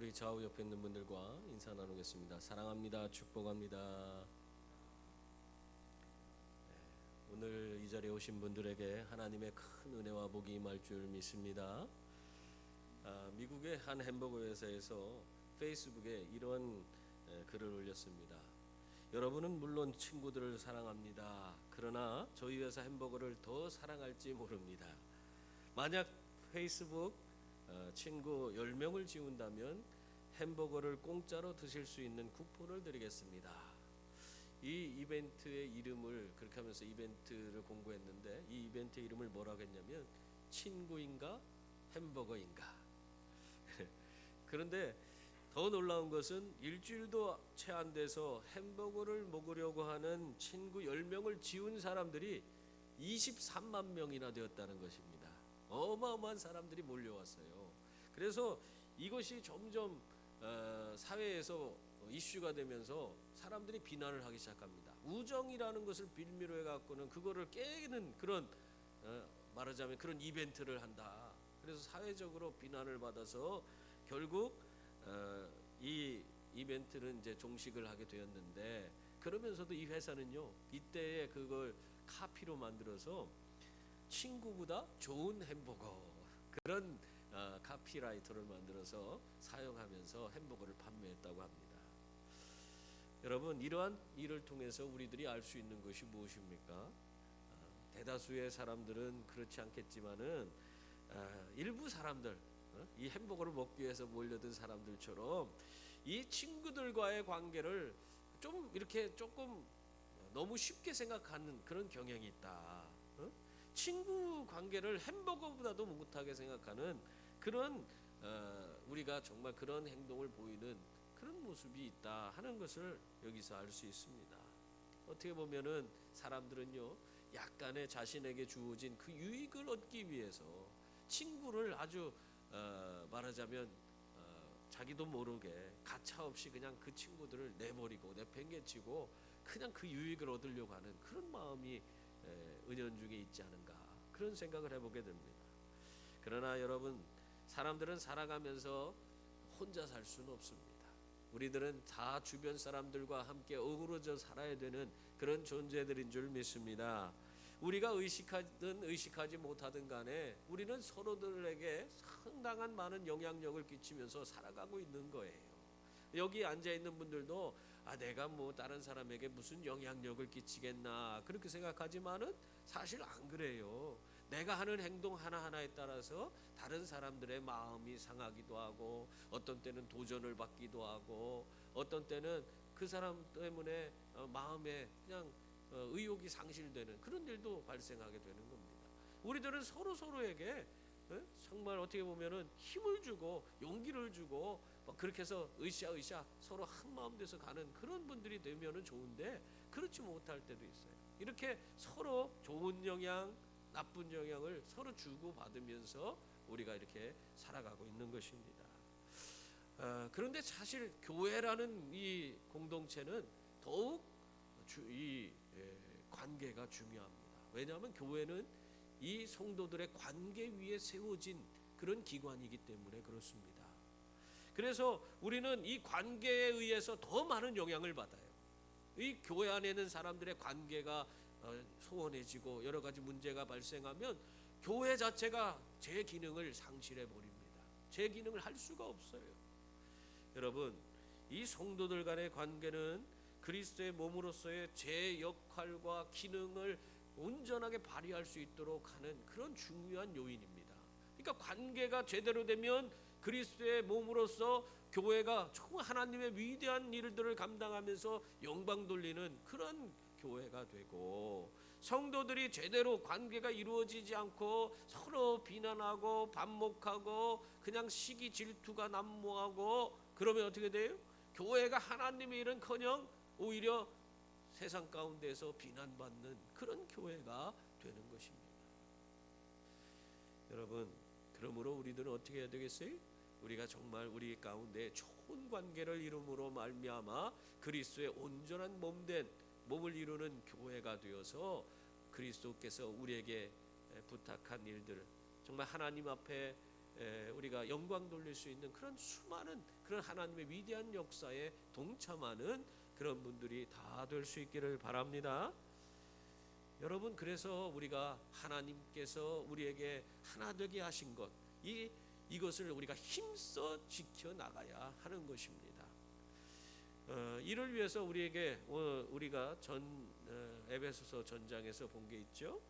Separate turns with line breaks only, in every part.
우리 좌우 옆에 있는 분들과 인사 나누겠습니다. 사랑합니다. 축복합니다. 오늘 이 자리에 오신 분들에게 하나님의 큰 은혜와 복이 임할 줄 믿습니다. 미국의 한 햄버거 회사에서 페이스북에 이런 글을 올렸습니다. 여러분은 물론 친구들을 사랑합니다. 그러나 저희 회사 햄버거를 더 사랑할지 모릅니다. 만약 페이스북 친구 10명을 지운다면 햄버거를 공짜로 드실 수 있는 쿠폰을 드리겠습니다. 이 이벤트의 이름을 그렇게 하면서 이벤트를 공고했는데, 이 이벤트의 이름을 뭐라고 했냐면 친구인가 햄버거인가. 그런데 더 놀라운 것은 일주일도 채 안 돼서 햄버거를 먹으려고 하는 친구 10명을 지운 사람들이 23만 명이나 되었다는 것입니다. 어마어마한 사람들이 몰려왔어요. 그래서 이것이 점점 사회에서 이슈가 되면서 사람들이 비난을 하기 시작합니다. 우정이라는 것을 빌미로 해갖고는 그거를 깨는 그런 말하자면 그런 이벤트를 한다. 그래서 사회적으로 비난을 받아서 결국 이 이벤트는 이제 종식을 하게 되었는데, 그러면서도 이 회사는요 이때에 그걸 카피로 만들어서 친구보다 좋은 햄버거, 그런 카피라이터를 만들어서 사용하면서 햄버거를 판매했다고 합니다. 여러분, 이러한 일을 통해서 우리들이 알 수 있는 것이 무엇입니까? 대다수의 사람들은 그렇지 않겠지만은 일부 사람들, 이 햄버거를 먹기 위해서 몰려든 사람들처럼 이 친구들과의 관계를 좀 이렇게 조금 너무 쉽게 생각하는 그런 경향이 있다. 친구 관계를 햄버거보다도 못하게 생각하는 그런 우리가 정말 그런 행동을 보이는 그런 모습이 있다 하는 것을 여기서 알 수 있습니다. 어떻게 보면은 사람들은요 약간의 자신에게 주어진 그 유익을 얻기 위해서 친구를 아주 말하자면 자기도 모르게 가차없이 그냥 그 친구들을 내버리고 내팽개치고 그냥 그 유익을 얻으려고 하는 그런 마음이 은연중에 있지 않은가, 그런 생각을 해보게 됩니다. 그러나 여러분, 사람들은 살아가면서 혼자 살 수는 없습니다. 우리들은 다 주변 사람들과 함께 어우러져 살아야 되는 그런 존재들인 줄 믿습니다. 우리가 의식하든 의식하지 못하든 간에 우리는 서로들에게 상당한 많은 영향력을 끼치면서 살아가고 있는 거예요. 여기 앉아있는 분들도 내가 뭐 다른 사람에게 무슨 영향력을 끼치겠나 그렇게 생각하지만은 사실 안 그래요. 내가 하는 행동 하나하나에 따라서 다른 사람들의 마음이 상하기도 하고, 어떤 때는 도전을 받기도 하고, 어떤 때는 그 사람 때문에 마음에 그냥 의욕이 상실되는 그런 일도 발생하게 되는 겁니다. 우리들은 서로에게 정말 어떻게 보면은 힘을 주고 용기를 주고 그렇게 해서 으쌰 서로 한 마음 돼서 가는 그런 분들이 되면은 좋은데, 그렇지 못할 때도 있어요. 이렇게 서로 좋은 영향, 나쁜 영향을 서로 주고 받으면서 우리가 이렇게 살아가고 있는 것입니다. 그런데 사실 교회라는 이 공동체는 더욱 이 관계가 중요합니다. 왜냐하면 교회는 이 성도들의 관계 위에 세워진 그런 기관이기 때문에 그렇습니다. 그래서 우리는 이 관계에 의해서 더 많은 영향을 받아요. 이 교회 안에 있는 사람들의 관계가 소원해지고 여러 가지 문제가 발생하면 교회 자체가 제 기능을 상실해 버립니다. 제 기능을 할 수가 없어요. 여러분, 이 성도들 간의 관계는 그리스도의 몸으로서의 제 역할과 기능을 온전하게 발휘할 수 있도록 하는 그런 중요한 요인입니다. 그러니까 관계가 제대로 되면 그리스도의 몸으로서 교회가 정말 하나님의 위대한 일들을 감당하면서 영광 돌리는 그런 교회가 되고, 성도들이 제대로 관계가 이루어지지 않고 서로 비난하고 반목하고 그냥 시기 질투가 난무하고 그러면 어떻게 돼요? 교회가 하나님의 일은커녕 오히려 세상 가운데서 비난받는 그런 교회가 되는 것입니다. 여러분, 그러므로 우리들은 어떻게 해야 되겠어요? 우리가 정말 우리 가운데 좋은 관계를 이룸으로 말미암아 그리스도의 온전한 몸된 몸을 이루는 교회가 되어서 그리스도께서 우리에게 부탁한 일들, 정말 하나님 앞에 우리가 영광 돌릴 수 있는 그런 수많은 그런 하나님의 위대한 역사에 동참하는 그런 분들이 다 될 수 있기를 바랍니다. 여러분, 그래서 우리가 하나님께서 우리에게 하나 되게 하신 것, 이것을 우리가 힘써 지켜 나가야 하는 것입니다. 이를 위해서 우리가 에베소서 전장에서 본 게 있죠.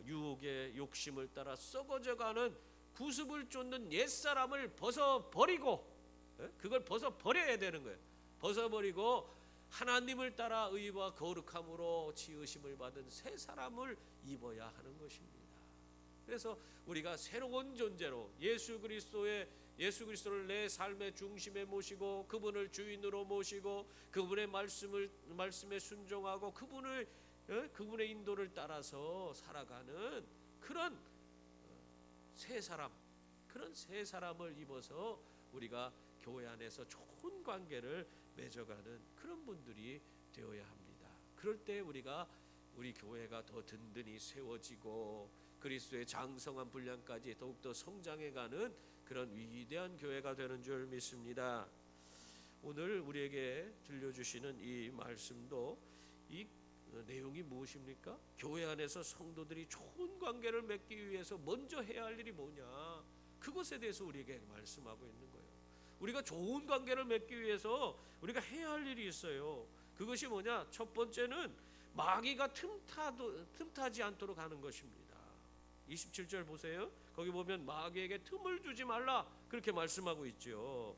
유혹의 욕심을 따라 썩어져가는 구습을 쫓는 옛사람을 벗어버리고, 그걸 벗어버려야 되는 거예요. 벗어버리고 하나님을 따라 의와 거룩함으로 지으심을 받은 새 사람을 입어야 하는 것입니다. 그래서 우리가 새로운 존재로 예수 그리스도를 내 삶의 중심에 모시고 그분을 주인으로 모시고 그분의 말씀에 순종하고 그분의 인도를 따라서 살아가는 그런 새 사람을 입어서 우리가 교회 안에서 좋은 관계를 맺어가는 그런 분들이 되어야 합니다. 그럴 때 우리 교회가 더 든든히 세워지고 그리스도의 장성한 분량까지 더욱더 성장해가는 그런 위대한 교회가 되는 줄 믿습니다. 오늘 우리에게 들려주시는 이 말씀도 이 내용이 무엇입니까? 교회 안에서 성도들이 좋은 관계를 맺기 위해서 먼저 해야 할 일이 뭐냐, 그것에 대해서 우리에게 말씀하고 있는 거예요. 우리가 좋은 관계를 맺기 위해서 우리가 해야 할 일이 있어요. 그것이 뭐냐? 첫 번째는 마귀가 틈타지 않도록 하는 것입니다. 27절 보세요. 거기 보면 마귀에게 틈을 주지 말라 그렇게 말씀하고 있죠.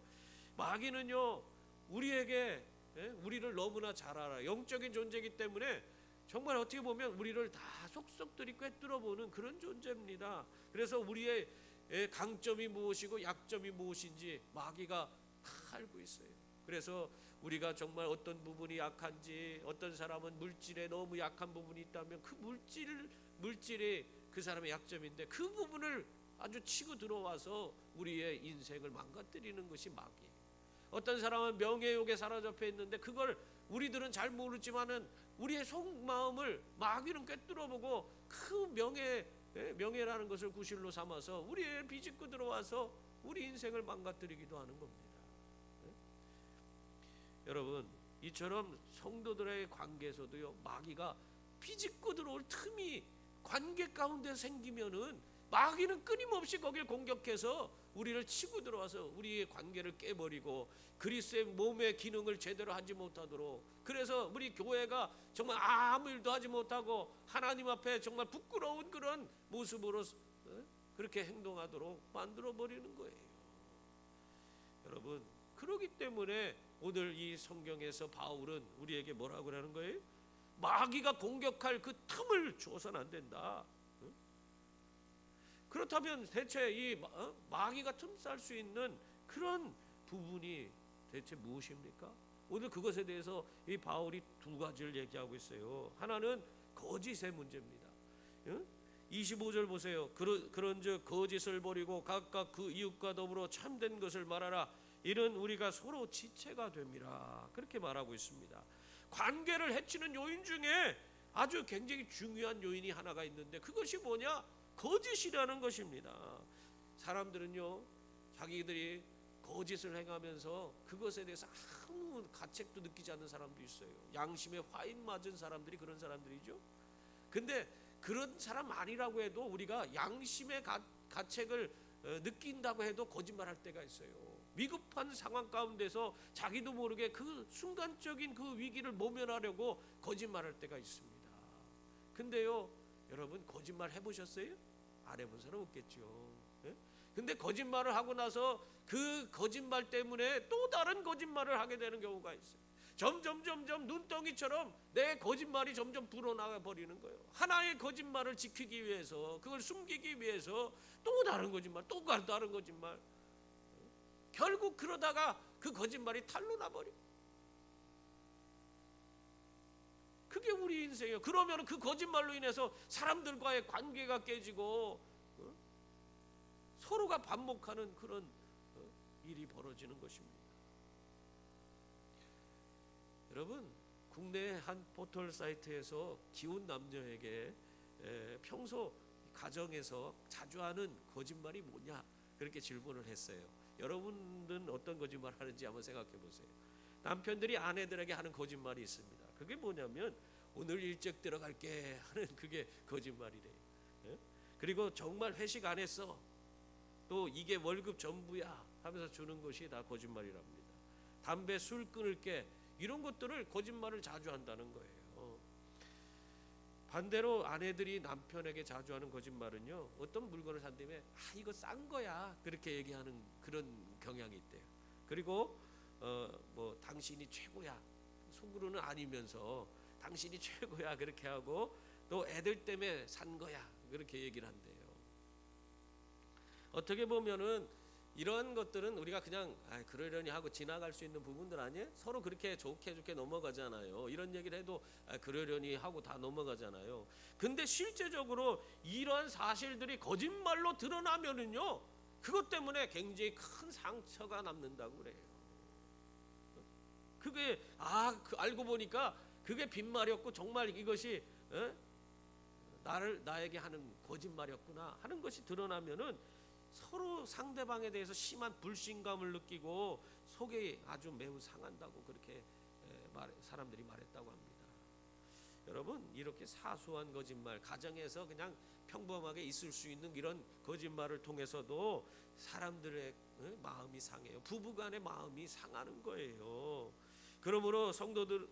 마귀는요, 우리를 너무나 잘 알아요. 영적인 존재이기 때문에 정말 어떻게 보면 우리를 다 속속들이 꿰뚫어보는 그런 존재입니다. 그래서 우리의 강점이 무엇이고 약점이 무엇인지 마귀가 다 알고 있어요. 그래서 우리가 정말 어떤 부분이 약한지, 어떤 사람은 물질에 너무 약한 부분이 있다면 그 물질이 그 사람의 약점인데 그 부분을 아주 치고 들어와서 우리의 인생을 망가뜨리는 것이 마귀예요. 어떤 사람은 명예욕에 사로잡혀 있는데 그걸 우리들은 잘 모르지만은 우리의 속마음을 마귀는 꿰뚫어보고 그 명예라는 것을 구실로 삼아서 우리의 비집고 들어와서 우리 인생을 망가뜨리기도 하는 겁니다. 여러분, 이처럼 성도들의 관계에서도요, 마귀가 비집고 들어올 틈이 관계 가운데 생기면은 마귀는 끊임없이 거길 공격해서 우리를 치고 들어와서 우리의 관계를 깨버리고 그리스도의 몸의 기능을 제대로 하지 못하도록, 그래서 우리 교회가 정말 아무 일도 하지 못하고 하나님 앞에 정말 부끄러운 그런 모습으로 그렇게 행동하도록 만들어버리는 거예요. 여러분, 그렇기 때문에 오늘 이 성경에서 바울은 우리에게 뭐라고 하는 거예요? 마귀가 공격할 그 틈을 주어서는 안 된다. 그렇다면 대체 이 마귀가 틈쌀 수 있는 그런 부분이 대체 무엇입니까? 오늘 그것에 대해서 이 바울이 두 가지를 얘기하고 있어요. 하나는 거짓의 문제입니다. 25절 보세요. 그런즉 거짓을 버리고 각각 그 이웃과 더불어 참된 것을 말하라. 이는 우리가 서로 지체가 됨이라. 그렇게 말하고 있습니다. 관계를 해치는 요인 중에 아주 굉장히 중요한 요인이 하나가 있는데 그것이 뭐냐? 거짓이라는 것입니다. 사람들은요, 자기들이 거짓을 행하면서 그것에 대해서 아무 가책도 느끼지 않는 사람도 있어요. 양심에 화인 맞은 사람들이 그런 사람들이죠. 근데 그런 사람 아니라고 해도 우리가 양심의 가책을 느낀다고 해도 거짓말할 때가 있어요. 위급한 상황 가운데서 자기도 모르게 그 순간적인 그 위기를 모면하려고 거짓말할 때가 있습니다. 근데요, 여러분, 거짓말 해보셨어요? 안 해본 사람 없겠죠. 근데 거짓말을 하고 나서 그 거짓말 때문에 또 다른 거짓말을 하게 되는 경우가 있어요. 점점 눈덩이처럼 내 거짓말이 점점 불어나가 버리는 거예요. 하나의 거짓말을 지키기 위해서, 그걸 숨기기 위해서 또 다른 거짓말, 또 다른 거짓말. 결국 그러다가 그 거짓말이 탄로 나버려. 그게 우리 인생이에요. 그러면 그 거짓말로 인해서 사람들과의 관계가 깨지고 서로가 반목하는 그런 일이 벌어지는 것입니다. 여러분, 국내 한 포털 사이트에서 기혼 남녀에게 평소 가정에서 자주 하는 거짓말이 뭐냐 그렇게 질문을 했어요. 여러분들은 어떤 거짓말 하는지 한번 생각해 보세요. 남편들이 아내들에게 하는 거짓말이 있습니다. 그게 뭐냐면 오늘 일찍 들어갈게 하는 그게 거짓말이래요. 예? 그리고 정말 회식 안 했어. 또 이게 월급 전부야 하면서 주는 것이 다 거짓말이랍니다. 담배 술 끊을게 이런 것들을 거짓말을 자주 한다는 거예요. 반대로 아내들이 남편에게 자주 하는 거짓말은요, 어떤 물건을 산다음에 이거 싼 거야 그렇게 얘기하는 그런 경향이 있대요. 그리고 뭐 당신이 최고야 속으로는 아니면서 당신이 최고야 그렇게 하고 또 애들 때문에 산 거야 그렇게 얘기를 한대요. 어떻게 보면은 이런 것들은 우리가 그냥 그러려니 하고 지나갈 수 있는 부분들 아니에요? 서로 그렇게 좋게 넘어가잖아요. 이런 얘기를 해도 그러려니 하고 다 넘어가잖아요. 근데 실제적으로 이러한 사실들이 거짓말로 드러나면은요, 그것 때문에 굉장히 큰 상처가 남는다고 그래요. 그게 알고 보니까 그게 빈말이었고 정말 이것이 나에게 하는 거짓말이었구나 하는 것이 드러나면은 서로 상대방에 대해서 심한 불신감을 느끼고 속이 아주 매우 상한다고 그렇게 사람들이 말했다고 합니다. 여러분, 이렇게 사소한 거짓말, 가정에서 그냥 평범하게 있을 수 있는 이런 거짓말을 통해서도 사람들의 마음이 상해요. 부부간의 마음이 상하는 거예요. 그러므로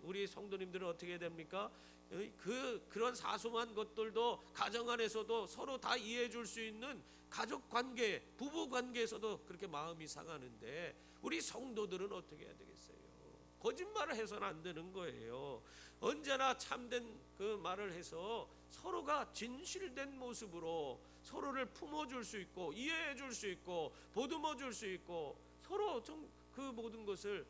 우리 성도님들은 어떻게 됩니까? 그런 사소한 것들도 가정 안에서도 서로 다 이해해 줄 수 있는 가족 관계, 부부 관계에서도 그렇게 마음이 상하는데 우리 성도들은 어떻게 해야 되겠어요? 거짓말을 해서는 안 되는 거예요. 언제나 참된 그 말을 해서 서로가 진실된 모습으로 서로를 품어줄 수 있고 이해해 줄 수 있고 보듬어 줄 수 있고 서로 좀 그 모든 것을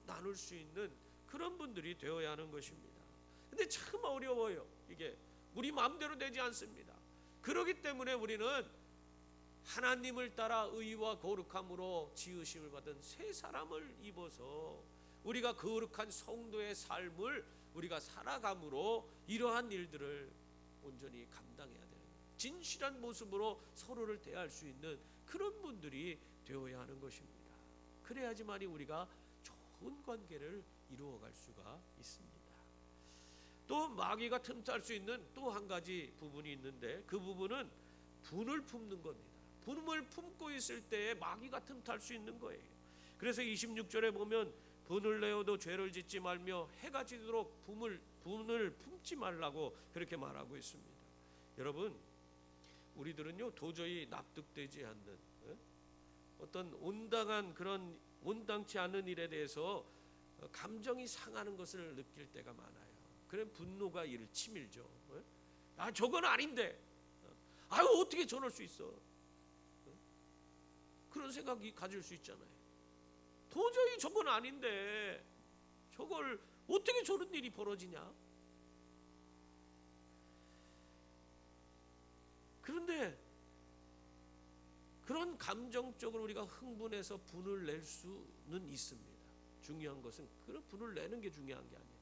나눌 수 있는 그런 분들이 되어야 하는 것입니다. 근데 참 어려워요. 이게 우리 마음대로 되지 않습니다. 그렇기 때문에 우리는 하나님을 따라 의와 거룩함으로 지으심을 받은 새 사람을 입어서 우리가 거룩한 성도의 삶을 우리가 살아감으로 이러한 일들을 온전히 감당해야 되는 진실한 모습으로 서로를 대할 수 있는 그런 분들이 되어야 하는 것입니다. 그래야지만이 우리가 좋은 관계를 이루어갈 수가 있습니다. 또 마귀가 틈탈 수 있는 또 한 가지 부분이 있는데 그 부분은 분을 품는 겁니다. 분을 품고 있을 때에 마귀가 틈탈 수 있는 거예요. 그래서 26절에 보면 분을 내어도 죄를 짓지 말며 해가 지도록 분을 품지 말라고 그렇게 말하고 있습니다. 여러분, 우리들은요 도저히 납득되지 않는 어떤 온당한 그런 온당치 않은 일에 대해서 감정이 상하는 것을 느낄 때가 많아요. 그런 분노가 이를 치밀죠. 저건 아닌데 어떻게 저럴 수 있어. 그런 생각이 가질 수 있잖아요. 도저히 저건 아닌데 저걸 어떻게 저런 일이 벌어지냐. 그런데 그런 감정적으로 우리가 흥분해서 분을 낼 수는 있습니다. 중요한 것은 그런 분을 내는 게 중요한 게 아니에요.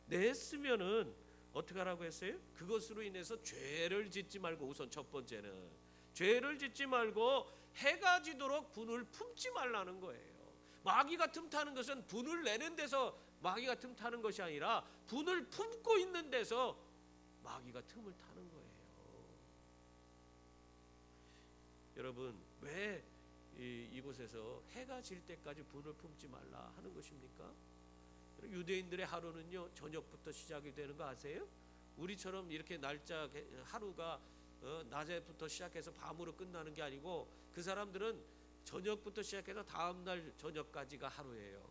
냈으면은 어떻게 하라고 했어요? 그것으로 인해서 죄를 짓지 말고, 우선 첫 번째는 죄를 짓지 말고 해가 지도록 분을 품지 말라는 거예요. 마귀가 틈타는 것은 분을 내는 데서 마귀가 틈타는 것이 아니라 분을 품고 있는 데서 마귀가 틈을 타는 거예요. 여러분, 왜 이곳에서 해가 질 때까지 분을 품지 말라 하는 것입니까? 유대인들의 하루는요 저녁부터 시작이 되는 거 아세요? 우리처럼 이렇게 날짜 하루가 낮에부터 시작해서 밤으로 끝나는 게 아니고 그 사람들은 저녁부터 시작해서 다음날 저녁까지가 하루예요.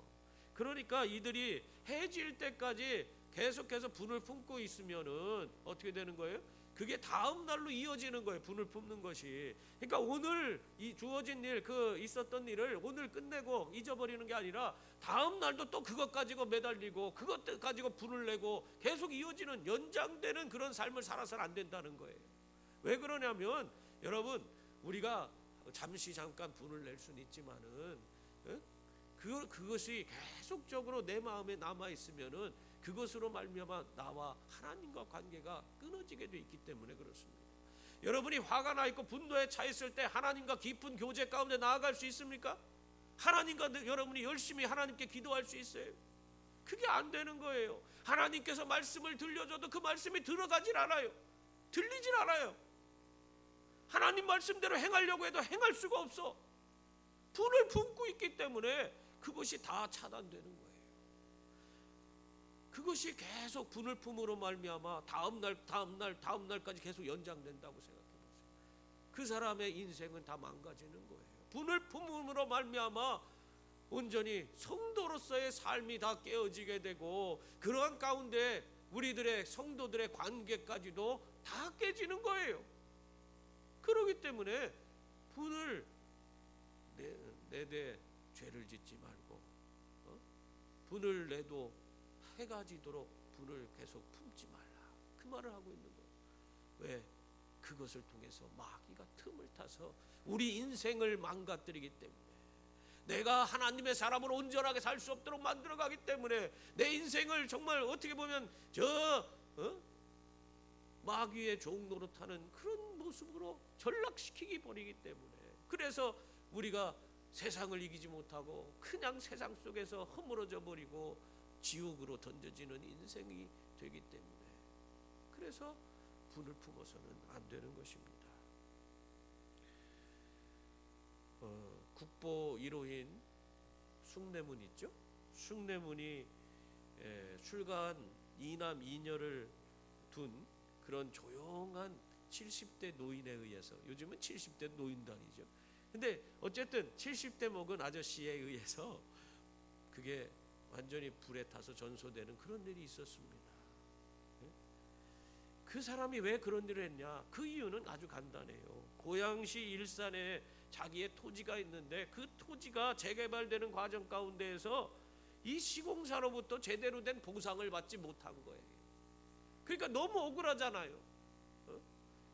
그러니까 이들이 해질 때까지 계속해서 분을 품고 있으면은 어떻게 되는 거예요? 그게 다음 날로 이어지는 거예요. 분을 품는 것이. 그러니까 오늘 이 주어진 일, 있었던 일을 오늘 끝내고 잊어버리는 게 아니라 다음 날도 또 그것 가지고 매달리고 그것 가지고 분을 내고 계속 이어지는 연장되는 그런 삶을 살아서는 안 된다는 거예요. 왜 그러냐면 여러분, 우리가 잠깐 분을 낼 수는 있지만은 그것이 계속적으로 내 마음에 남아 있으면은 그것으로 말미암아 나와 하나님과 관계가 끊어지게 돼 있기 때문에 그렇습니다. 여러분이 화가 나 있고 분노에 차 있을 때 하나님과 깊은 교제 가운데 나아갈 수 있습니까? 하나님과 여러분이 열심히 하나님께 기도할 수 있어요? 그게 안 되는 거예요. 하나님께서 말씀을 들려줘도 그 말씀이 들어가질 않아요. 들리질 않아요. 하나님 말씀대로 행하려고 해도 행할 수가 없어. 분을 품고 있기 때문에 그것이 다 차단되는 거예요. 그것이 계속 분을 품으로 말미암아 다음 날까지 계속 연장된다고 생각해 보세요. 그 사람의 인생은 다 망가지는 거예요. 분을 품음으로 말미암아 온전히 성도로서의 삶이 다 깨어지게 되고, 그러한 가운데 우리들의 성도들의 관계까지도 다 깨지는 거예요. 그렇기 때문에 분을 내되 죄를 짓지 말고, 분을 내도 해가 지도록 분을 계속 품지 말라, 그 말을 하고 있는 거예요. 왜? 그것을 통해서 마귀가 틈을 타서 우리 인생을 망가뜨리기 때문에, 내가 하나님의 사람으로 온전하게 살 수 없도록 만들어가기 때문에, 내 인생을 정말 어떻게 보면 마귀의 종 노릇하는 그런 모습으로 전락시키기 버리기 때문에, 그래서 우리가 세상을 이기지 못하고 그냥 세상 속에서 허물어져 버리고 지옥으로 던져지는 인생이 되기 때문에, 그래서 분을 품어서는 안 되는 것입니다. 국보 1호인 숭례문 있죠? 숭례문이 술관 2남 2녀를 둔 그런 조용한 70대 노인에 의해서, 요즘은 70대 노인단이죠. 근데 어쨌든 70대 먹은 아저씨에 의해서 그게 완전히 불에 타서 전소되는 그런 일이 있었습니다. 그 사람이 왜 그런 일을 했냐? 그 이유는 아주 간단해요. 고양시 일산에 자기의 토지가 있는데, 그 토지가 재개발되는 과정 가운데에서 이 시공사로부터 제대로 된 보상을 받지 못한 거예요. 그러니까 너무 억울하잖아요.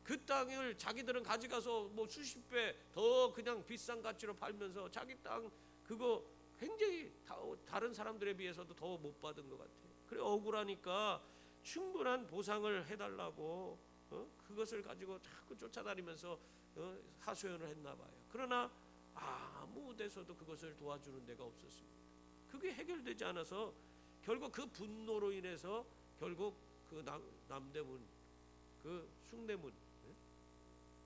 그 땅을 자기들은 가져가서 뭐 수십 배 더 그냥 비싼 가치로 팔면서 자기 땅 그거 굉장히 다른 사람들에 비해서도 더 못 받은 것 같아요. 그래 억울하니까 충분한 보상을 해달라고 그것을 가지고 자꾸 쫓아다니면서 하소연을 했나 봐요. 그러나 아무 데서도 그것을 도와주는 데가 없었습니다. 그게 해결되지 않아서 결국 그 분노로 인해서 결국 그 남대문, 그 숭례문,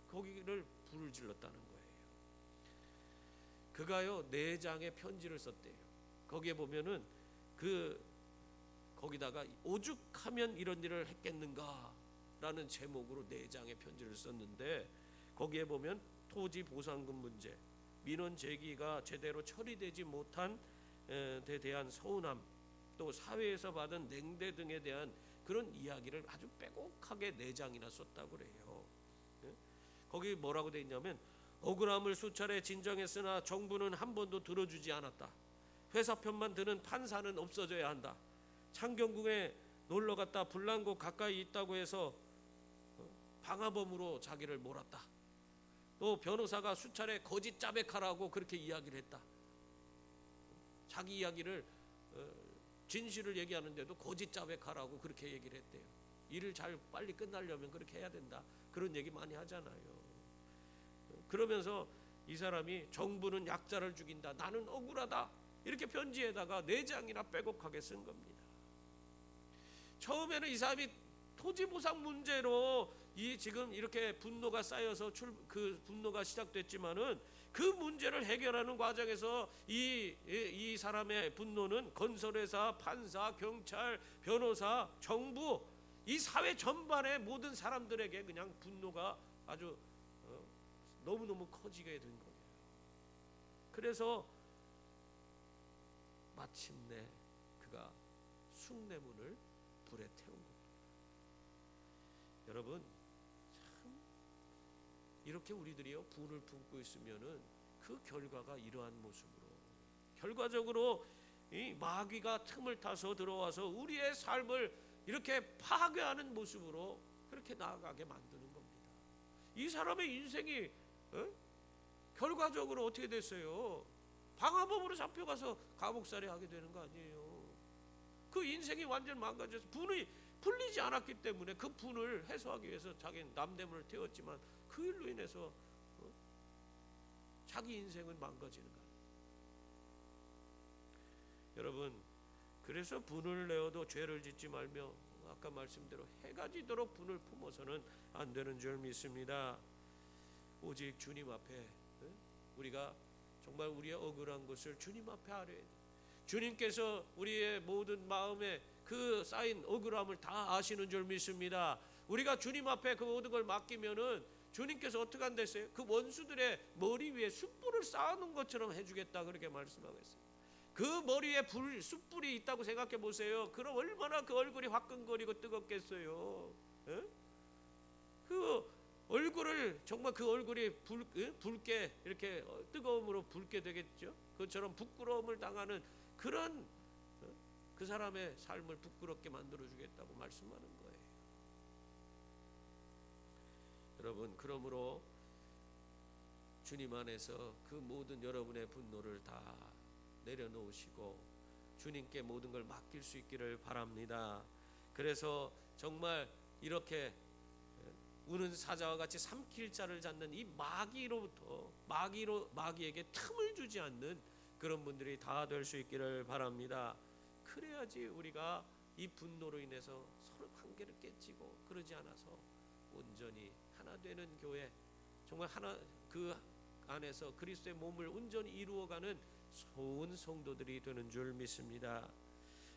거기를 불을 질렀다는 거예요. 그가요 4장의 편지를 썼대요. 거기에 보면은 거기다가 오죽하면 이런 일을 했겠는가 라는 제목으로 4장의 편지를 썼는데, 거기에 보면 토지 보상금 문제, 민원 제기가 제대로 처리되지 못한 데 대한 서운함, 또 사회에서 받은 냉대 등에 대한 그런 이야기를 아주 빼곡하게 4장이나 썼다고 그래요. 거기 뭐라고 돼 있냐면, 억울함을 수차례 진정했으나 정부는 한 번도 들어주지 않았다. 회사 편만 드는 판사는 없어져야 한다. 창경궁에 놀러 갔다 불난 곳 가까이 있다고 해서 방화범으로 자기를 몰았다. 또 변호사가 수차례 거짓 자백하라고 그렇게 이야기를 했다. 자기 이야기를 진실을 얘기하는데도 거짓 자백하라고 그렇게 얘기를 했대요. 일을 잘 빨리 끝나려면 그렇게 해야 된다, 그런 얘기 많이 하잖아요. 그러면서 이 사람이 정부는 약자를 죽인다, 나는 억울하다, 이렇게 편지에다가 4장이나 빼곡하게 쓴 겁니다. 처음에는 이 사람이 토지 보상 문제로 지금 이렇게 분노가 쌓여서 그 분노가 시작됐지만은, 그 문제를 해결하는 과정에서 이 사람의 분노는 건설회사, 판사, 경찰, 변호사, 정부, 이 사회 전반의 모든 사람들에게 그냥 분노가 아주 너무너무 커지게 된 거예요. 그래서 마침내 그가 숭례문을 불에 태운 겁니다. 여러분, 참 이렇게 우리들이요 분을 품고 있으면은 그 결과가 이러한 모습으로, 결과적으로 이 마귀가 틈을 타서 들어와서 우리의 삶을 이렇게 파괴하는 모습으로 그렇게 나아가게 만드는 겁니다. 이 사람의 인생이 결과적으로 어떻게 됐어요? 방화범으로 잡혀가서 감옥살이 하게 되는 거 아니에요. 그 인생이 완전 망가져서 분이 풀리지 않았기 때문에 그 분을 해소하기 위해서 자기는 남대문을 태웠지만 그 일로 인해서 자기 인생은 망가지는 거예요. 여러분, 그래서 분을 내어도 죄를 짓지 말며 아까 말씀대로 해가 지도록 분을 품어서는 안 되는 줄 믿습니다. 오직 주님 앞에 우리가 정말 우리의 억울한 것을 주님 앞에 아뢰야 돼. 주님께서 우리의 모든 마음에 그 쌓인 억울함을 다 아시는 줄 믿습니다. 우리가 주님 앞에 그 모든 걸 맡기면은 주님께서 어떻게 한댔어요? 그 원수들의 머리 위에 숯불을 쌓아놓은 것처럼 해주겠다, 그렇게 말씀하고 있어요. 그 머리에 숯불이 있다고 생각해 보세요. 그럼 얼마나 그 얼굴이 화끈거리고 뜨겁겠어요. 에? 그 얼굴을 정말 그 얼굴이 붉게 이렇게 뜨거움으로 붉게 되겠죠. 그처럼 부끄러움을 당하는 그런 그 사람의 삶을 부끄럽게 만들어 주겠다고 말씀하는 거예요. 여러분, 그러므로 주님 안에서 그 모든 여러분의 분노를 다 내려놓으시고 주님께 모든 걸 맡길 수 있기를 바랍니다. 그래서 정말 이렇게 우는 사자와 같이 삼킬 자를 잡는 이 마귀로부터 마귀에게 틈을 주지 않는 그런 분들이 다 될 수 있기를 바랍니다. 그래야지 우리가 이 분노로 인해서 서로 관계를 깨치고 그러지 않아서 온전히 하나 되는 교회, 정말 하나 그 안에서 그리스도의 몸을 온전히 이루어가는 좋은 성도들이 되는 줄 믿습니다.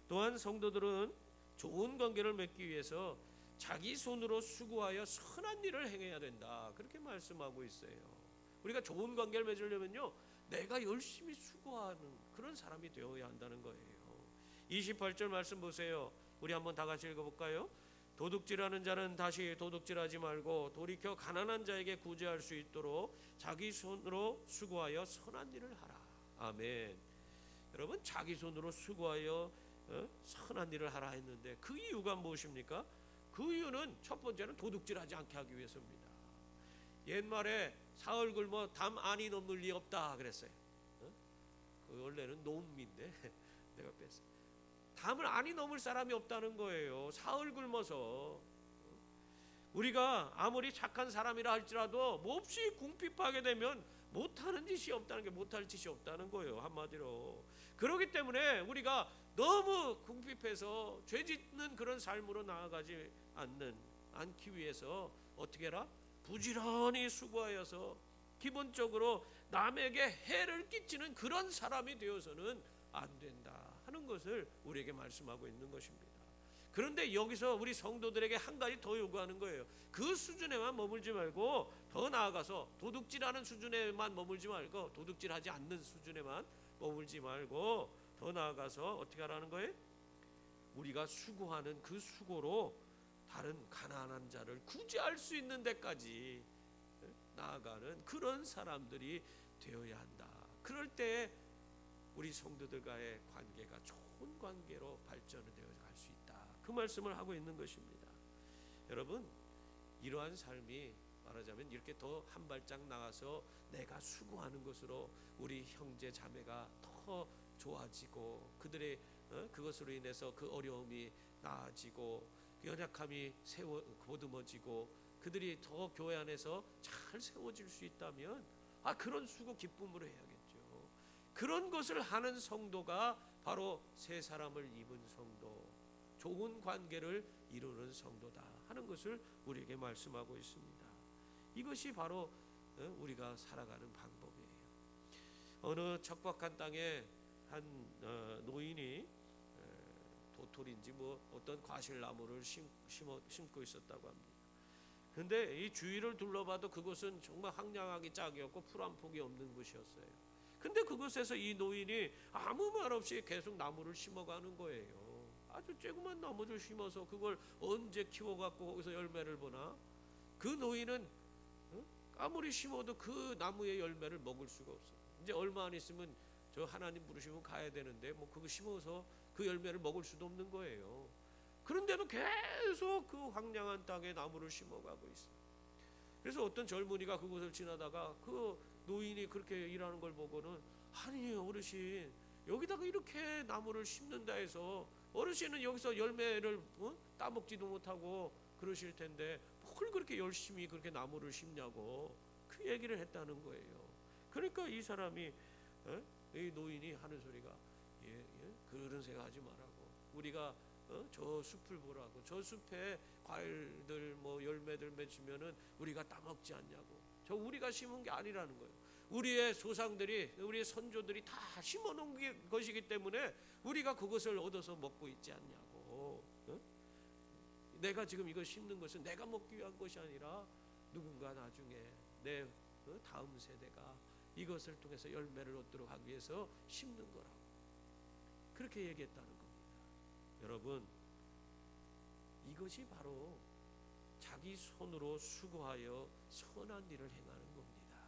또한 성도들은 좋은 관계를 맺기 위해서 자기 손으로 수고하여 선한 일을 행해야 된다, 그렇게 말씀하고 있어요. 우리가 좋은 관계를 맺으려면요, 내가 열심히 수고하는 그런 사람이 되어야 한다는 거예요. 28절 말씀 보세요. 우리 한번 다 같이 읽어볼까요? 도둑질하는 자는 다시 도둑질하지 말고 돌이켜 가난한 자에게 구제할 수 있도록 자기 손으로 수고하여 선한 일을 하라. 아멘. 여러분, 자기 손으로 수고하여 선한 일을 하라 했는데 그 이유가 무엇입니까? 그 이유는 첫 번째는 도둑질하지 않게 하기 위해서입니다. 옛말에 사흘 굶어 담 안이 넘을 리 없다 그랬어요. 그 원래는 노음인데 내가 뺐어요. 담을 안이 넘을 사람이 없다는 거예요. 사흘 굶어서. 우리가 아무리 착한 사람이라 할지라도 몹시 궁핍하게 되면 못하는 짓이 없다는 게, 못할 짓이 없다는 거예요, 한마디로. 그렇기 때문에 우리가 너무 궁핍해서 죄 짓는 그런 삶으로 나아가지 않기 위해서 어떻게 해라? 부지런히 수고하여서 기본적으로 남에게 해를 끼치는 그런 사람이 되어서는 안 된다 하는 것을 우리에게 말씀하고 있는 것입니다. 그런데 여기서 우리 성도들에게 한 가지 더 요구하는 거예요. 그 수준에만 머물지 말고 더 나아가서 도둑질하는 수준에만 머물지 말고, 도둑질하지 않는 수준에만 머물지 말고 더 나아가서 어떻게 하라는 거예요? 우리가 수고하는 그 수고로 다른 가난한 자를 구제할 수 있는 데까지 나아가는 그런 사람들이 되어야 한다. 그럴 때 우리 성도들과의 관계가 좋은 관계로 발전되어 갈 수 있다, 그 말씀을 하고 있는 것입니다. 여러분, 이러한 삶이 말하자면 이렇게 더 한 발짝 나가서 내가 수고하는 것으로 우리 형제 자매가 더 좋아지고 그들의 그것으로 인해서 그 어려움이 나아지고 연약함이 보듬어지고 그들이 더 교회 안에서 잘 세워질 수 있다면 그런 수고 기쁨으로 해야겠죠. 그런 것을 하는 성도가 바로 새 사람을 입은 성도, 좋은 관계를 이루는 성도다 하는 것을 우리에게 말씀하고 있습니다. 이것이 바로 우리가 살아가는 방법이에요. 어느 척박한 땅에 한 노인이 도토리인지 어떤 과실나무를 심고 있었다고 합니다. 근데 이 주위를 둘러봐도 그곳은 정말 황량하기 짝이었고 풀 한 폭이 없는 곳이었어요. 근데 그곳에서 이 노인이 아무 말 없이 계속 나무를 심어가는 거예요. 아주 조그만 나무를 심어서 그걸 언제 키워갖고 거기서 열매를 보나? 그 노인은 아무리 심어도 그 나무의 열매를 먹을 수가 없어요. 이제 얼마 안 있으면 저 하나님 부르시면 가야 되는데 그거 심어서 그 열매를 먹을 수도 없는 거예요. 그런데도 계속 그 황량한 땅에 나무를 심어가고 있어요. 그래서 어떤 젊은이가 그곳을 지나다가 그 노인이 그렇게 일하는 걸 보고는, 아니 어르신, 여기다가 이렇게 나무를 심는다 해서 어르신은 여기서 열매를 따먹지도 못하고 그러실 텐데 뭘 뭘 그렇게 열심히 그렇게 나무를 심냐고 그 얘기를 했다는 거예요. 그러니까 이 사람이 이 노인이 하는 소리가 그런 생각하지 말라고. 우리가 저 숲을 보라고. 저 숲에 과일들 뭐 열매들 맺으면은 우리가 따먹지 않냐고. 저 우리가 심은 게 아니라는 거예요. 우리의 조상들이, 우리의 선조들이 다 심어놓은 것이기 때문에 우리가 그것을 얻어서 먹고 있지 않냐고. 내가 지금 이걸 심는 것은 내가 먹기 위한 것이 아니라 누군가 나중에 내 다음 세대가 이것을 통해서 열매를 얻도록 하기 위해서 심는 거라고. 그렇게 얘기했다는 겁니다. 여러분, 이것이 바로 자기 손으로 수고하여 선한 일을 행하는 겁니다.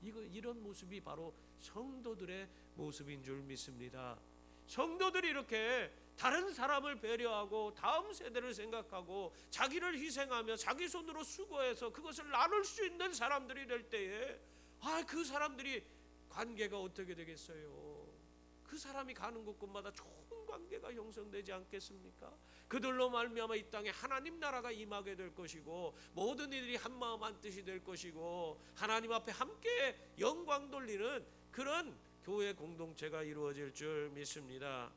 이런 모습이 바로 성도들의 모습인 줄 믿습니다. 성도들이 이렇게 다른 사람을 배려하고 다음 세대를 생각하고 자기를 희생하며 자기 손으로 수고해서 그것을 나눌 수 있는 사람들이 될 때에 그 사람들이 관계가 어떻게 되겠어요? 그 사람이 가는 곳곳마다 좋은 관계가 형성되지 않겠습니까? 그들로 말미암아 이 땅에 하나님 나라가 임하게 될 것이고 모든 이들이 한 마음 한 뜻이 될 것이고 하나님 앞에 함께 영광 돌리는 그런 교회 공동체가 이루어질 줄 믿습니다.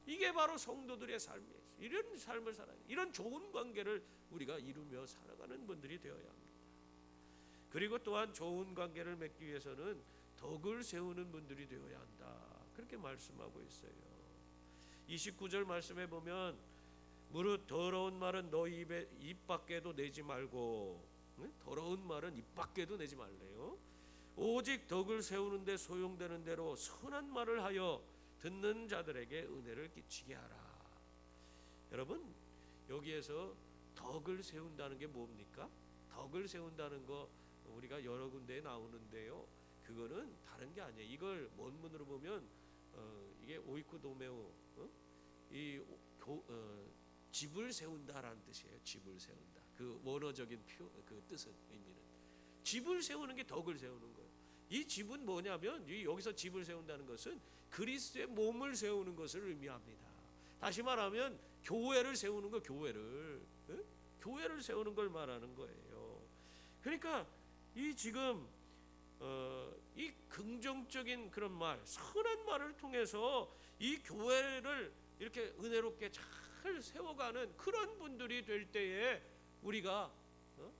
이게 바로 성도들의 삶이에요. 이런 삶을 살아요. 이런 좋은 관계를 우리가 이루며 살아가는 분들이 되어야 합니다. 그리고 또한 좋은 관계를 맺기 위해서는 덕을 세우는 분들이 되어야 한다. 그렇게 말씀하고 있어요. 29절 말씀에 보면 무릇 더러운 말은 너희 입 밖에도 내지 말고, 더러운 말은 입 밖에도 내지 말래요. 오직 덕을 세우는 데 소용되는 대로 선한 말을 하여 듣는 자들에게 은혜를 끼치게 하라. 여러분, 여기에서 덕을 세운다는 게 뭡니까? 덕을 세운다는 거 우리가 여러 군데에 나오는데요. 그거는 다른 게 아니에요. 이걸 원문으로 보면 이게 오이쿠도메오, 집을 세운다라는 뜻이에요. 집을 세운다. 그 원어적인 그 뜻은, 의미는 집을 세우는 게 덕을 세우는 거예요. 이 집은 뭐냐면 여기서 집을 세운다는 것은 그리스도의 몸을 세우는 것을 의미합니다. 다시 말하면 교회를 세우는 거, 교회를 세우는 걸 말하는 거예요. 그러니까 이 지금 이 긍정적인 그런 말, 선한 말을 통해서 이 교회를 이렇게 은혜롭게 잘 세워가는 그런 분들이 될 때에 우리가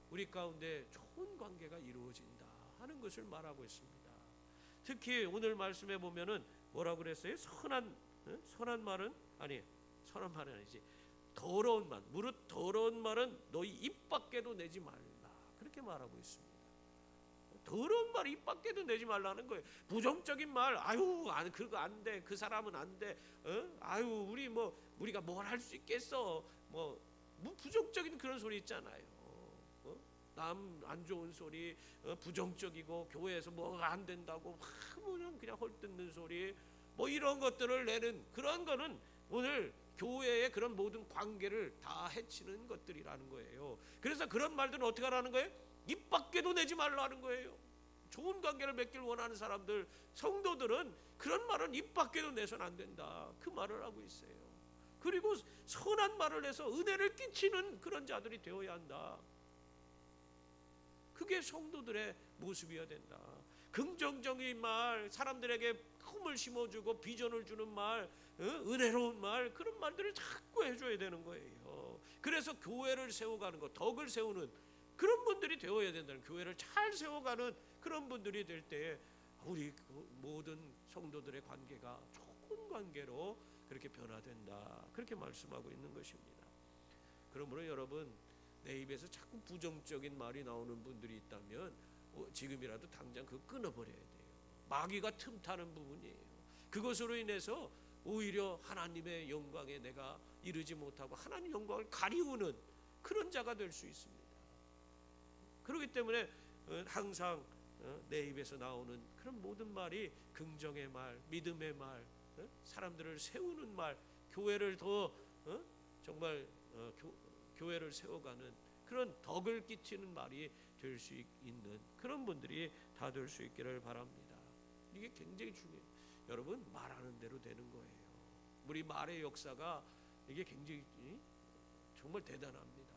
우리 가운데 좋은 관계가 이루어진다 하는 것을 말하고 있습니다. 특히 오늘 말씀에 보면은 뭐라고 그랬어요? 선한 말은 아니지. 더러운 말, 무릇 더러운 말은 너희 입 밖에도 내지 말라. 그렇게 말하고 있습니다. 더러운 말 입 밖에도 내지 말라는 거예요. 부정적인 말, 그거 안 돼, 그 사람은 안 돼, 우리가 뭘 할 수 있겠어, 뭐 부정적인 그런 소리 있잖아요. 남 안 좋은 소리, 부정적이고 교회에서 뭐가 안 된다고 그냥 헐뜯는 소리, 뭐 이런 것들을 내는 그런 거는 오늘 교회의 그런 모든 관계를 다 해치는 것들이라는 거예요. 그래서 그런 말들은 어떻게 하라는 거예요? 입 밖에도 내지 말라는 거예요. 좋은 관계를 맺길 원하는 사람들, 성도들은 그런 말은 입 밖에도 내서는 안 된다, 그 말을 하고 있어요. 그리고 선한 말을 해서 은혜를 끼치는 그런 자들이 되어야 한다. 그게 성도들의 모습이어야 된다. 긍정적인 말, 사람들에게 꿈을 심어주고 비전을 주는 말, 은혜로운 말, 그런 말들을 자꾸 해줘야 되는 거예요. 그래서 교회를 세워가는 것, 덕을 세우는 그런 분들이 되어야 된다는, 교회를 잘 세워가는 그런 분들이 될 때에 우리 모든 성도들의 관계가 좋은 관계로 그렇게 변화된다, 그렇게 말씀하고 있는 것입니다. 그러므로 여러분, 내 입에서 자꾸 부정적인 말이 나오는 분들이 있다면 지금이라도 당장 그거 끊어버려야 돼요. 마귀가 틈타는 부분이에요. 그것으로 인해서 오히려 하나님의 영광에 내가 이르지 못하고 하나님 영광을 가리우는 그런 자가 될 수 있습니다. 그렇기 때문에 항상 내 입에서 나오는 그런 모든 말이 긍정의 말, 믿음의 말, 사람들을 세우는 말, 교회를 더 정말 교회를 세워가는 그런 덕을 끼치는 말이 될 수 있는 그런 분들이 다 될 수 있기를 바랍니다. 이게 굉장히 중요해요. 여러분, 말하는 대로 되는 거예요. 우리 말의 역사가 이게 굉장히 정말 대단합니다.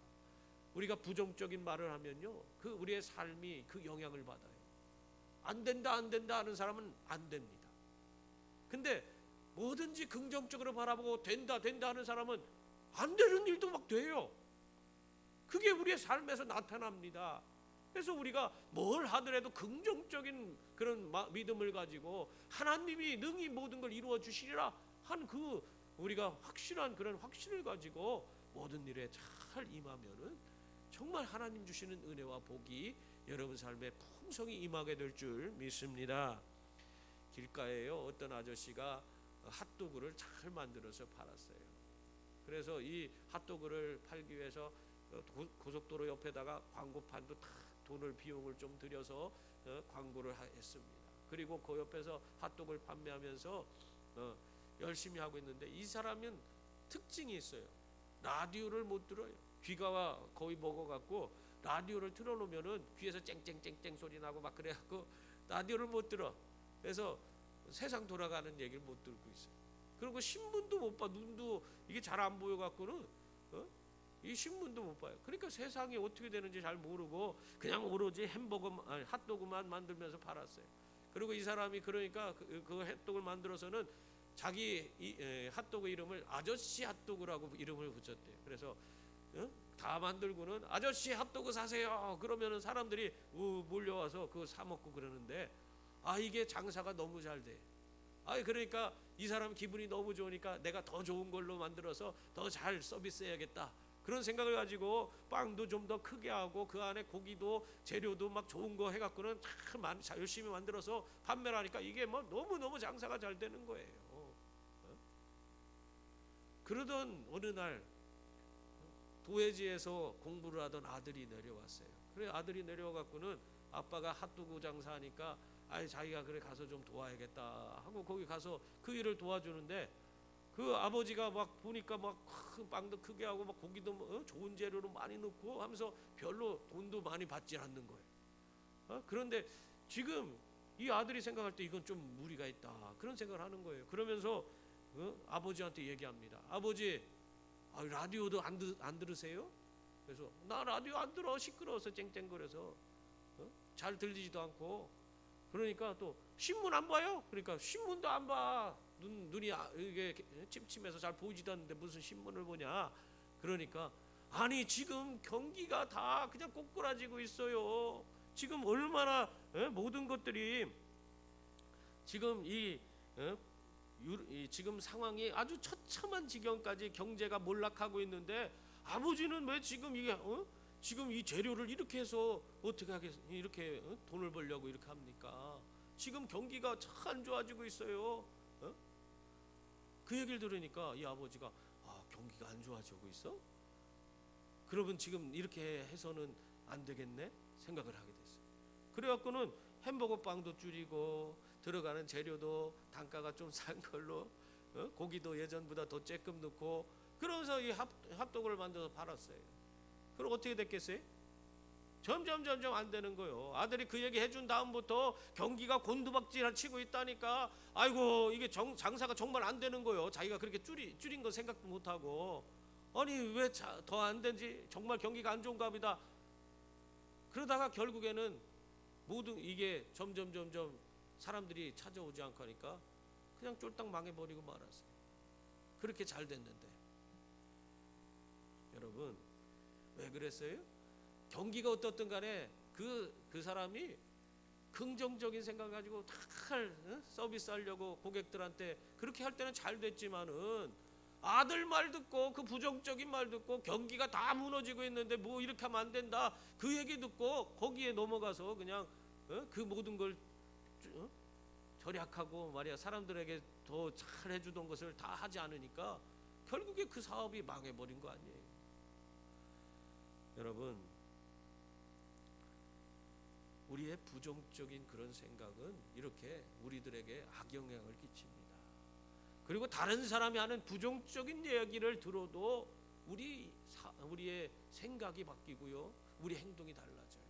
우리가 부정적인 말을 하면요, 그 우리의 삶이 그 영향을 받아요. 안 된다 안 된다 하는 사람은 안 됩니다. 근데 뭐든지 긍정적으로 바라보고 된다 된다 하는 사람은 안 되는 일도 막 돼요. 그게 우리의 삶에서 나타납니다. 그래서 우리가 뭘 하더라도 긍정적인 그런 믿음을 가지고 하나님이 능히 모든 걸 이루어 주시리라 한 그 우리가 확실한 그런 확신을 가지고 모든 일에 잘 임하면은 정말 하나님 주시는 은혜와 복이 여러분 삶에 풍성히 임하게 될 줄 믿습니다. 길가에요, 어떤 아저씨가 핫도그를 잘 만들어서 팔았어요. 그래서 이 핫도그를 팔기 위해서 고속도로 옆에다가 광고판도 다 돈을 비용을 좀 들여서 광고를 했습니다. 그리고 그 옆에서 핫도그를 판매하면서 열심히 하고 있는데, 이 사람은 특징이 있어요. 라디오를 못 들어요. 귀가 거의 먹어갖고 라디오를 틀어놓으면은 귀에서 쨍쨍쨍쨍 소리 나고 막 그래갖고 라디오를 못 들어. 그래서 세상 돌아가는 얘기를 못 듣고 있어요. 그리고 신문도 못 봐. 눈도 이게 잘 안 보여갖고는 이 신문도 못 봐요. 그러니까 세상이 어떻게 되는지 잘 모르고 그냥 오로지 핫도그만 만들면서 팔았어요. 그리고 이 사람이 그러니까 그 핫도그를 만들어서는 자기 핫도그 이름을 아저씨 핫도그라고 이름을 붙였대요. 그래서 다 만들고는 아저씨 핫도그 사세요. 그러면은 사람들이 몰려와서 그거 사 먹고 그러는데, 이게 장사가 너무 잘 돼. 그러니까 이 사람 기분이 너무 좋으니까 내가 더 좋은 걸로 만들어서 더 잘 서비스해야겠다. 그런 생각을 가지고 빵도 좀 더 크게 하고 그 안에 고기도 재료도 막 좋은 거 해갖고는 참 열심히 만들어서 판매를 하니까 이게 뭐 너무너무 장사가 잘 되는 거예요. 그러던 어느 날 도회지에서 공부를 하던 아들이 내려왔어요. 그래 아들이 내려와갖고는 아빠가 핫도그 장사하니까 자기가 그래 가서 좀 도와야겠다 하고 거기 가서 그 일을 도와주는데, 그 아버지가 막 보니까 막 빵도 크게 하고 막 고기도 좋은 재료로 많이 넣고 하면서 별로 돈도 많이 받지 않는 거예요. 그런데 지금 이 아들이 생각할 때 이건 좀 무리가 있다 그런 생각을 하는 거예요. 그러면서 아버지한테 얘기합니다. 아버지, 라디오도 안 들으세요? 그래서 나 라디오 안 들어. 시끄러워서 쨍쨍거려서 잘 들리지도 않고. 그러니까 또 신문 안 봐요? 그러니까 신문도 안 봐. 눈이 이게 침침해서 잘 보이지도 않는데 무슨 신문을 보냐? 그러니까 아니 지금 경기가 다 그냥 꼬꾸라지고 있어요. 지금 얼마나 모든 것들이 지금 지금 상황이 아주 처참한 지경까지 경제가 몰락하고 있는데, 아버지는 왜 지금 이게 지금 이 재료를 이렇게 해서 어떻게 이렇게 돈을 벌려고 이렇게 합니까? 지금 경기가 참 안 좋아지고 있어요. 그 얘기를 들으니까 이 아버지가 경기가 안 좋아지고 있어? 그러면 지금 이렇게 해서는 안 되겠네 생각을 하게 됐어요. 그래갖고는 햄버거 빵도 줄이고 들어가는 재료도 단가가 좀 싼 걸로 고기도 예전보다 더 쬐끔 넣고 그러면서 이 핫도그를 만들어서 팔았어요. 그럼 어떻게 됐겠어요? 점점 안 되는 거예요. 아들이 그 얘기 해준 다음부터 경기가 곤두박질 치고 있다니까. 아이고 이게 장사가 정말 안 되는 거예요. 자기가 그렇게 줄인 거 생각도 못하고, 아니 왜 더 안 되지? 정말 경기가 안 좋은가 보다. 그러다가 결국에는 모든 이게 점점 사람들이 찾아오지 않고 하니까 그냥 쫄딱 망해버리고 말았어요. 그렇게 잘 됐는데. 여러분 왜 그랬어요? 경기가 어떻든 간에 그 사람이 긍정적인 생각을 가지고 다 서비스 하려고 고객들한테 그렇게 할 때는 잘 됐지만은, 아들 말 듣고 그 부정적인 말 듣고 경기가 다 무너지고 있는데 뭐 이렇게 하면 안 된다 그 얘기 듣고 거기에 넘어가서 그냥 그 모든 걸 절약하고 말이야 사람들에게 더 잘 해주던 것을 다 하지 않으니까 결국에 그 사업이 망해버린 거 아니에요. 여러분, 우리의 부정적인 그런 생각은 이렇게 우리들에게 악영향을 끼칩니다. 그리고 다른 사람이 하는 부정적인 이야기를 들어도 우리의 생각이 바뀌고요, 우리 행동이 달라져요.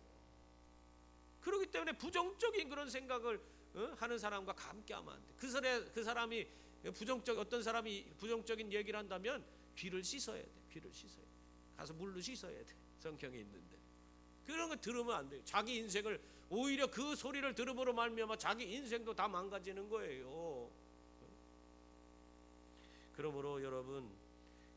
그렇기 때문에 부정적인 그런 생각을 하는 사람과 함께하면 안 돼. 그 사람이 어떤 사람이 부정적인 얘기를 한다면 귀를 씻어야 돼. 귀를 씻어야 돼. 가서 물로 씻어야 돼. 성경에 있는데. 그런 거 들으면 안 돼요. 자기 인생을 오히려 그 소리를 들음으로 말미암아 자기 인생도 다 망가지는 거예요. 그러므로 여러분,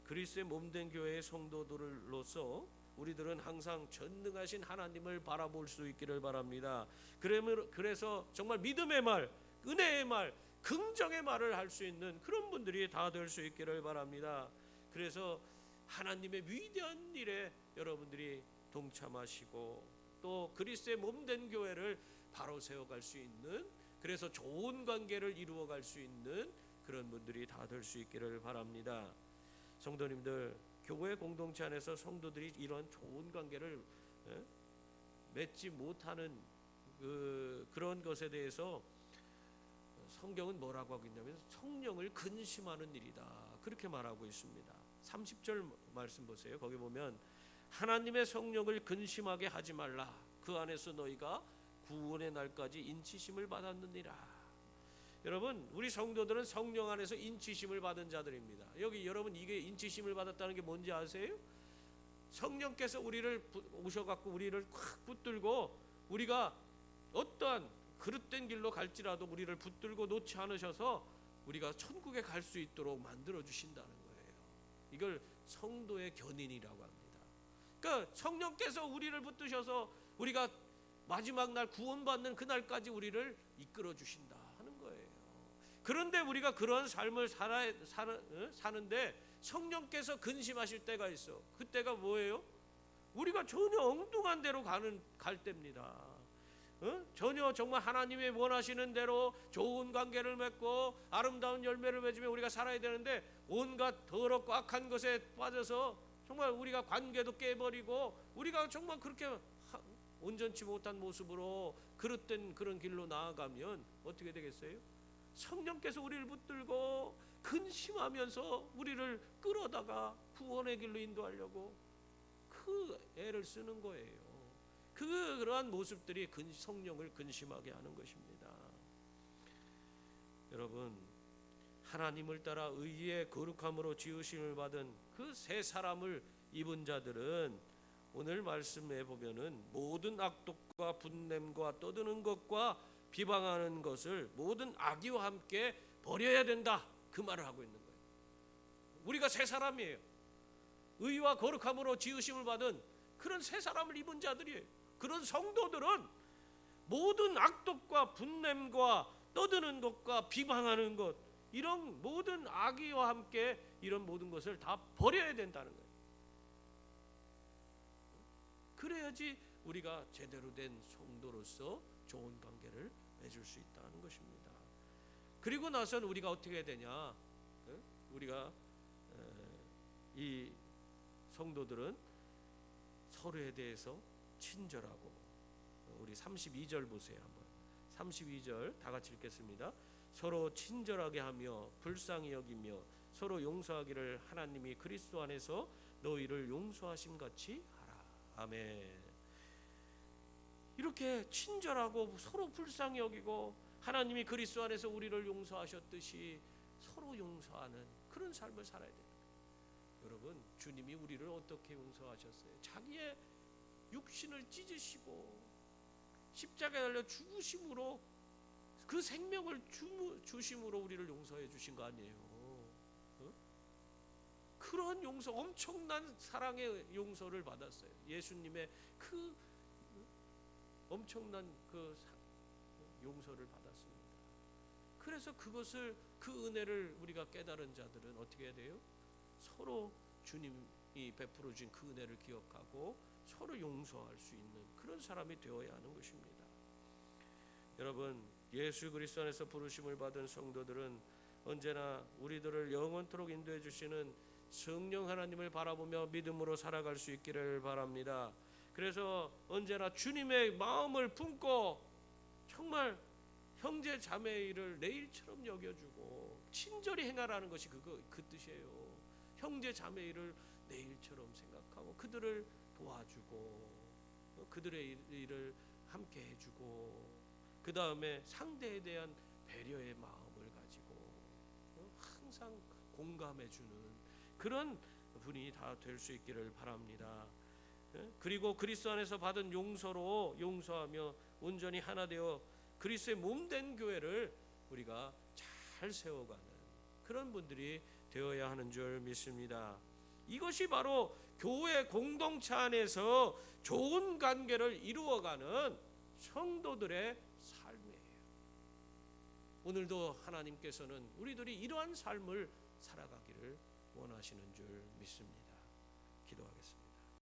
그리스도의 몸된 교회의 성도들로서 우리들은 항상 전능하신 하나님을 바라볼 수 있기를 바랍니다. 그래서 정말 믿음의 말, 은혜의 말, 긍정의 말을 할 수 있는 그런 분들이 다 될 수 있기를 바랍니다. 그래서 하나님의 위대한 일에 여러분들이 동참하시고 또 그리스도의 몸된 교회를 바로 세워갈 수 있는, 그래서 좋은 관계를 이루어갈 수 있는 그런 분들이 다 될 수 있기를 바랍니다. 성도님들, 교회 공동체 안에서 성도들이 이런 좋은 관계를 맺지 못하는 그런 것에 대해서 성경은 뭐라고 하고 있냐면 성령을 근심하는 일이다, 그렇게 말하고 있습니다. 30절 말씀 보세요. 거기 보면 하나님의 성령을 근심하게 하지 말라. 그 안에서 너희가 구원의 날까지 인치심을 받았느니라. 여러분, 우리 성도들은 성령 안에서 인치심을 받은 자들입니다. 여기 여러분, 이게 인치심을 받았다는 게 뭔지 아세요? 성령께서 우리를 오셔갖고 우리를 콱 붙들고, 우리가 어떠한 그릇된 길로 갈지라도 우리를 붙들고 놓지 않으셔서 우리가 천국에 갈 수 있도록 만들어 주신다는 거예요. 이걸 성도의 견인이라고 합니다. 그러니까 성령께서 우리를 붙드셔서 우리가 마지막 날 구원받는 그날까지 우리를 이끌어 주신다 하는 거예요. 그런데 우리가 그런 삶을 사는데 성령께서 근심하실 때가 있어. 그때가 뭐예요? 우리가 전혀 엉뚱한 데로 갈 때입니다. 전혀 정말 하나님의 원하시는 대로 좋은 관계를 맺고 아름다운 열매를 맺으며 우리가 살아야 되는데 온갖 더럽고 악한 것에 빠져서 정말 우리가 관계도 깨버리고 우리가 정말 그렇게 온전치 못한 모습으로 그릇된 그런 길로 나아가면 어떻게 되겠어요? 성령께서 우리를 붙들고 근심하면서 우리를 끌어다가 구원의 길로 인도하려고 그 애를 쓰는 거예요. 그러한 모습들이 성령을 근심하게 하는 것입니다. 여러분, 하나님을 따라 의의 거룩함으로 지으심을 받은 그 새 사람을 입은 자들은 오늘 말씀에 보면은 모든 악독과 분냄과 떠드는 것과 비방하는 것을 모든 악의와 함께 버려야 된다, 그 말을 하고 있는 거예요. 우리가 새 사람이에요. 의와 거룩함으로 지으심을 받은 그런 새 사람을 입은 자들이에요. 그런 성도들은 모든 악독과 분냄과 떠드는 것과 비방하는 것, 이런 모든 악의와 함께 이런 모든 것을 다 버려야 된다는 거예요. 그래야지 우리가 제대로 된 성도로서 좋은 관계를 맺을 수 있다는 것입니다. 그리고 나서는 우리가 어떻게 해야 되냐? 우리가 이 성도들은 서로에 대해서 친절하고, 우리 32절 보세요. 한번 32절 다 같이 읽겠습니다. 서로 친절하게 하며 불쌍히 여기며 서로 용서하기를 하나님이 그리스도 안에서 너희를 용서하심 같이 하라. 아멘. 이렇게 친절하고 서로 불쌍히 여기고 하나님이 그리스도 안에서 우리를 용서하셨듯이 서로 용서하는 그런 삶을 살아야 됩니다. 여러분, 주님이 우리를 어떻게 용서하셨어요? 자기의 육신을 찢으시고 십자가에 달려 죽으심으로 그 생명을 주심으로 우리를 용서해 주신 거 아니에요? 그런 용서, 엄청난 사랑의 용서를 받았어요. 예수님의 그 엄청난 그 용서를 받았습니다. 그래서 그것을, 그 은혜를 우리가 깨달은 자들은 어떻게 해야 돼요? 서로 주님이 베풀어 주신 그 은혜를 기억하고 서로 용서할 수 있는 그런 사람이 되어야 하는 것입니다. 여러분, 예수 그리스도 안에서 부르심을 받은 성도들은 언제나 우리들을 영원토록 인도해 주시는 성령 하나님을 바라보며 믿음으로 살아갈 수 있기를 바랍니다. 그래서 언제나 주님의 마음을 품고 정말 형제 자매의 일을 내 일처럼 여겨주고 친절히 행하라는 것이 그 뜻이에요. 형제 자매의 일을 내 일처럼 생각하고 그들을 도와주고 그들의 일을 함께 해주고, 그 다음에 상대에 대한 배려의 마음을 가지고 항상 공감해주는 그런 분이 다 될 수 있기를 바랍니다. 그리고 그리스도 안에서 받은 용서로 용서하며 온전히 하나 되어 그리스도의 몸된 교회를 우리가 잘 세워가는 그런 분들이 되어야 하는 줄 믿습니다. 이것이 바로 교회 공동체 안에서 좋은 관계를 이루어가는 성도들의 삶이에요. 오늘도 하나님께서는 우리들이 이러한 삶을 살아가기를 원하시는 줄 믿습니다. 기도하겠습니다.